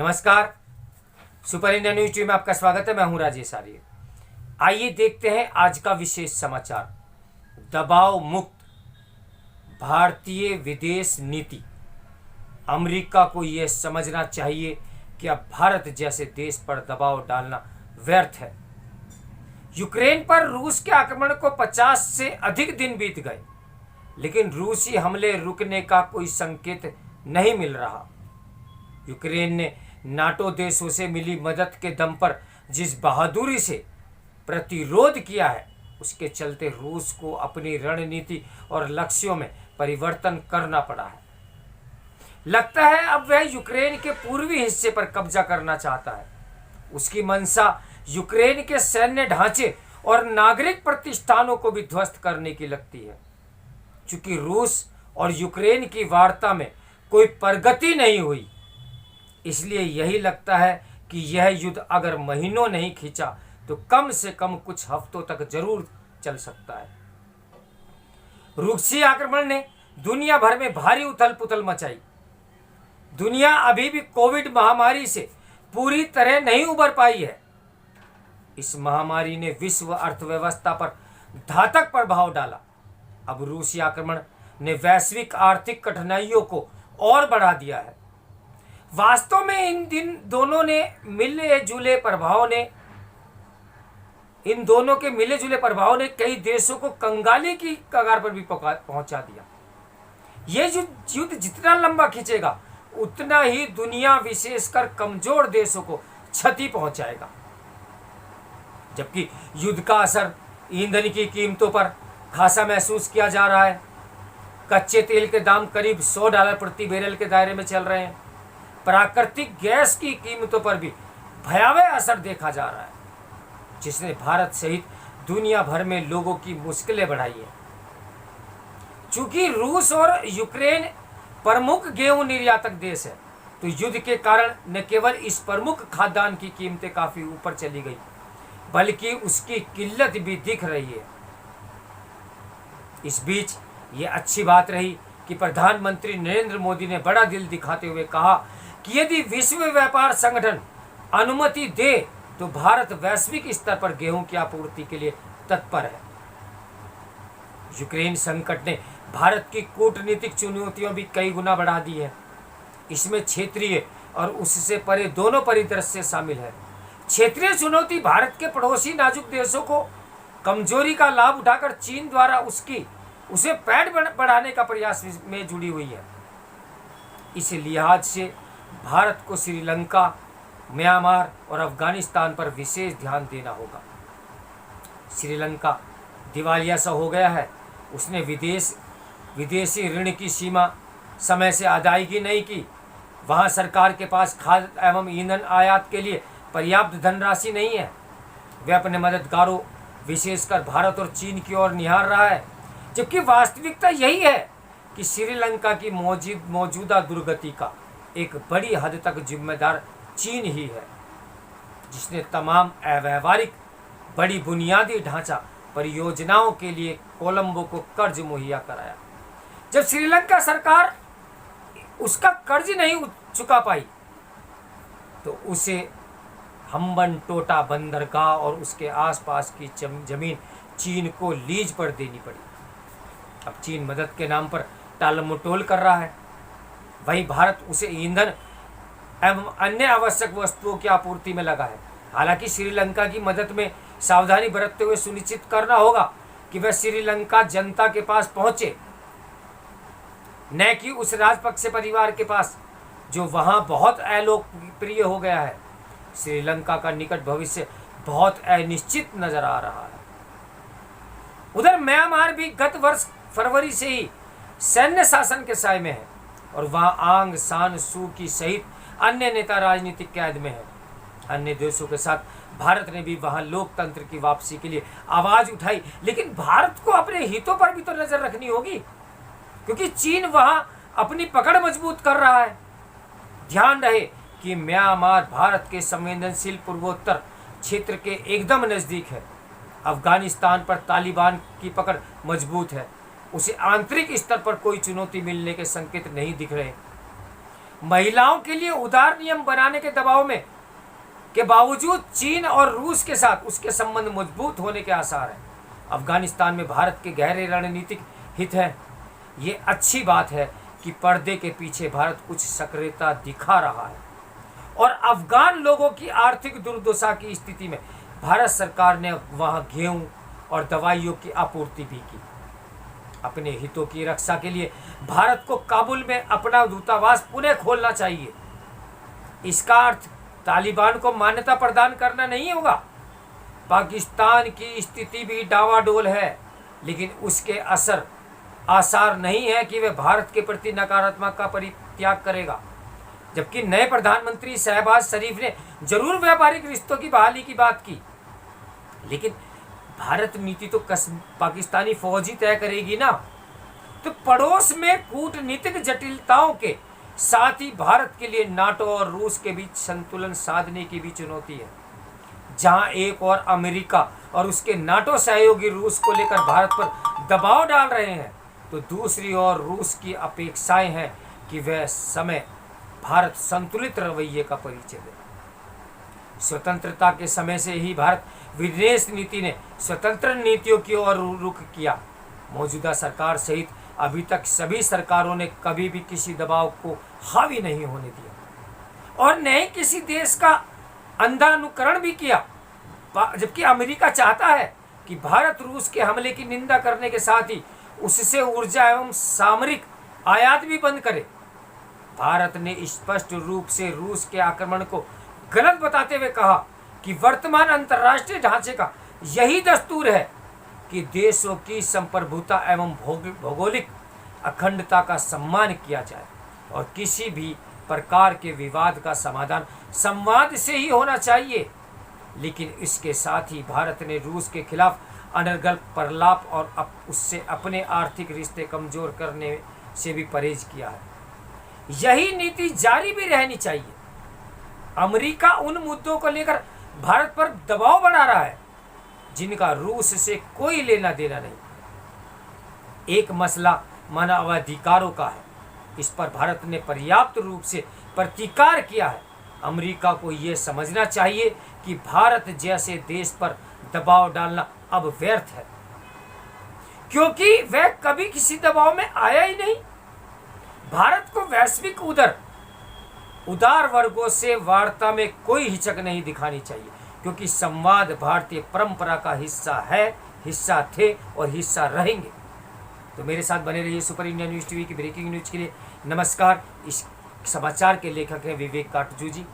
नमस्कार। Super India news TV में आपका स्वागत है। मैं हूं राजेश आर्य। आइए देखते हैं आज का विशेष समाचार। दबाव मुक्त भारतीय विदेश नीति। अमेरिका को यह समझना चाहिए कि अब भारत जैसे देश पर दबाव डालना व्यर्थ है। यूक्रेन पर रूस के आक्रमण को 50 से अधिक दिन बीत गए, लेकिन रूसी हमले रुकने का कोई संकेत नहीं मिल रहा। यूक्रेन ने नाटो देशों से मिली मदद के दम पर जिस बहादुरी से प्रतिरोध किया है, उसके चलते रूस को अपनी रणनीति और लक्ष्यों में परिवर्तन करना पड़ा है। लगता है अब वह यूक्रेन के पूर्वी हिस्से पर कब्जा करना चाहता है। उसकी मंशा यूक्रेन के सैन्य ढांचे और नागरिक प्रतिष्ठानों को भी ध्वस्त करने की लगती है। चूंकि रूस और यूक्रेन की वार्ता में कोई प्रगति नहीं हुई, इसलिए यही लगता है कि यह युद्ध अगर महीनों नहीं खींचा तो कम से कम कुछ हफ्तों तक जरूर चल सकता है। रूसी आक्रमण ने दुनिया भर में भारी उथल पुथल मचाई। दुनिया अभी भी कोविड महामारी से पूरी तरह नहीं उबर पाई है। इस महामारी ने विश्व अर्थव्यवस्था पर घातक प्रभाव डाला। अब रूसी आक्रमण ने वैश्विक आर्थिक कठिनाइयों को और बढ़ा दिया है। वास्तव में इन दोनों के मिले जुले प्रभावों ने कई देशों को कंगाली की कगार पर भी पहुंचा दिया। यह युद्ध जितना लंबा खींचेगा, उतना ही दुनिया विशेषकर कमजोर देशों को क्षति पहुंचाएगा। जबकि युद्ध का असर ईंधन की कीमतों पर खासा महसूस किया जा रहा है। कच्चे तेल के दाम करीब $100 प्रति बैरल के दायरे में चल रहे हैं। प्राकृतिक गैस की कीमतों पर भी भयावह असर देखा जा रहा है, जिसने भारत सहित दुनिया भर में लोगों की मुश्किलें बढ़ाई हैं। चूंकि रूस और यूक्रेन प्रमुख गेहूं निर्यातक देश है, तो युद्ध के कारण न केवल इस प्रमुख खाद्यान्न की कीमतें काफी ऊपर चली गई, बल्कि उसकी किल्लत भी दिख रही है। इस बीच ये अच्छी बात रही कि प्रधानमंत्री नरेंद्र मोदी ने बड़ा दिल दिखाते हुए कहा कि यदि विश्व व्यापार संगठन अनुमति दे तो भारत वैश्विक स्तर पर गेहूं की आपूर्ति के लिए तत्पर है। यूक्रेन संकट ने भारत की कूटनीतिक चुनौतियां भी कई गुना बढ़ा दी है। इसमें क्षेत्रीय और उससे परे दोनों परिदृश्य शामिल है। क्षेत्रीय चुनौती भारत के पड़ोसी नाजुक देशों को कमजोरी का लाभ उठाकर चीन द्वारा उसे पैठ बढ़ाने का प्रयास में जुड़ी हुई है। इस लिहाज से भारत को श्रीलंका, म्यांमार और अफगानिस्तान पर विशेष ध्यान देना होगा। श्रीलंका दिवालिया सा हो गया है। उसने विदेशी ऋण की सीमा समय से अदायगी नहीं की। वहां सरकार के पास खाद्य एवं ईंधन आयात के लिए पर्याप्त धनराशि नहीं है। वह अपने मददगारों विशेषकर भारत और चीन की ओर निहार रहा है, जबकि वास्तविकता यही है कि श्रीलंका की मौजूदा दुर्गति का एक बड़ी हद तक जिम्मेदार चीन ही है, जिसने तमाम अव्यावहारिक बड़ी बुनियादी ढांचा परियोजनाओं के लिए कोलंबो को कर्ज मुहैया कराया। जब श्रीलंका सरकार उसका कर्ज नहीं चुका पाई तो उसे हम्बनटोटा बंदरगाह और उसके आसपास की जमीन चीन को लीज पर देनी पड़ी। अब चीन मदद के नाम पर टालमटोल कर रहा है, वहीं भारत उसे ईंधन एवं अन्य आवश्यक वस्तुओं की आपूर्ति में लगा है। हालांकि श्रीलंका की मदद में सावधानी बरतते हुए सुनिश्चित करना होगा कि वह श्रीलंका जनता के पास पहुंचे, न कि उस राजपक्षे परिवार के पास जो वहां बहुत अलोकप्रिय हो गया है। श्रीलंका का निकट भविष्य बहुत अनिश्चित नजर आ रहा है। उधर म्यांमार भी गत वर्ष फरवरी से ही सैन्य शासन के साए में है और वहां आंग सान सू की सहित अन्य नेता राजनीतिक कैद में है। अन्य देशों के साथ भारत ने भी वहां लोकतंत्र की वापसी के लिए आवाज उठाई, लेकिन भारत को अपने हितों पर भी तो नजर रखनी होगी, क्योंकि चीन वहां अपनी पकड़ मजबूत कर रहा है। ध्यान रहे कि म्यांमार भारत के संवेदनशील पूर्वोत्तर क्षेत्र के एकदम नजदीक है। अफगानिस्तान पर तालिबान की पकड़ मजबूत है। उसे आंतरिक स्तर पर कोई चुनौती मिलने के संकेत नहीं दिख रहे। महिलाओं के लिए उदार नियम बनाने के दबाव में के बावजूद चीन और रूस के साथ उसके संबंध मजबूत होने के आसार हैं। अफगानिस्तान में भारत के गहरे रणनीतिक हित हैं। ये अच्छी बात है कि पर्दे के पीछे भारत कुछ सक्रियता दिखा रहा है और अफगान लोगों की आर्थिक दुर्दशा की स्थिति में भारत सरकार ने वहां गेहूं और दवाइयों की आपूर्ति भी की। अपने हितों की रक्षा के लिए भारत को काबुल में अपना दूतावास पुनः खोलना चाहिए। इसका अर्थ तालिबान को मान्यता प्रदान करना नहीं होगा। पाकिस्तान की स्थिति भी डावाडोल है, लेकिन उसके आसार नहीं है कि वह भारत के प्रति नकारात्मक का परित्याग करेगा। जबकि नए प्रधानमंत्री शहबाज शरीफ ने जरूर व्यापारिक रिश्तों की बहाली की बात की, लेकिन भारत नीति तो पाकिस्तानी फौज ही तय करेगी ना। तो पड़ोस में कूटनीतिक जटिलताओं के साथ ही भारत के लिए नाटो और रूस के बीच संतुलन साधने की भी चुनौती है। जहां एक और अमेरिका और उसके नाटो सहयोगी रूस को लेकर भारत पर दबाव डाल रहे हैं, तो दूसरी ओर रूस की अपेक्षाएं हैं कि वह समय भारत संतुलित रवैये का परिचय दे। स्वतंत्रता के समय से ही भारत विदेश नीति ने स्वतंत्र नीतियों की ओर रुख किया। मौजूदा सरकार सहित अभी तक सभी सरकारों ने कभी भी किसी दबाव को हावी नहीं होने दिया और न ही किसी देश का अंधा अनुकरण भी किया। जबकि अमेरिका चाहता है कि भारत रूस के हमले की निंदा करने के साथ ही उससे ऊर्जा एवं सामरिक आयात भी बंद करे। भारत ने स्पष्ट रूप से रूस के आक्रमण को गलत बताते हुए कहा कि वर्तमान अंतर्राष्ट्रीय ढांचे का यही दस्तूर है कि देशों की संप्रभुता एवं भौगोलिक अखंडता का सम्मान किया जाए और किसी भी प्रकार के विवाद का समाधान संवाद से ही होना चाहिए। लेकिन इसके साथ ही भारत ने रूस के खिलाफ अनर्गल प्रलाप और उससे अपने आर्थिक रिश्ते कमजोर करने से भी परहेज किया है। यही नीति जारी भी रहनी चाहिए। अमेरिका उन मुद्दों को लेकर भारत पर दबाव बढ़ा रहा है जिनका रूस से कोई लेना देना नहीं। एक मसला मानवाधिकारों का है, इस पर भारत ने पर्याप्त रूप से प्रतिकार किया है। अमेरिका को यह समझना चाहिए कि भारत जैसे देश पर दबाव डालना अब व्यर्थ है, क्योंकि वह कभी किसी दबाव में आया ही नहीं। भारत को वैश्विक उदार वर्गों से वार्ता में कोई हिचक नहीं दिखानी चाहिए, क्योंकि संवाद भारतीय परंपरा का हिस्सा है, हिस्सा थे और हिस्सा रहेंगे। तो मेरे साथ बने रहिए सुपर इंडिया न्यूज़ टीवी की ब्रेकिंग न्यूज के लिए। नमस्कार। इस समाचार के लेखक हैं विवेक काटजू जी।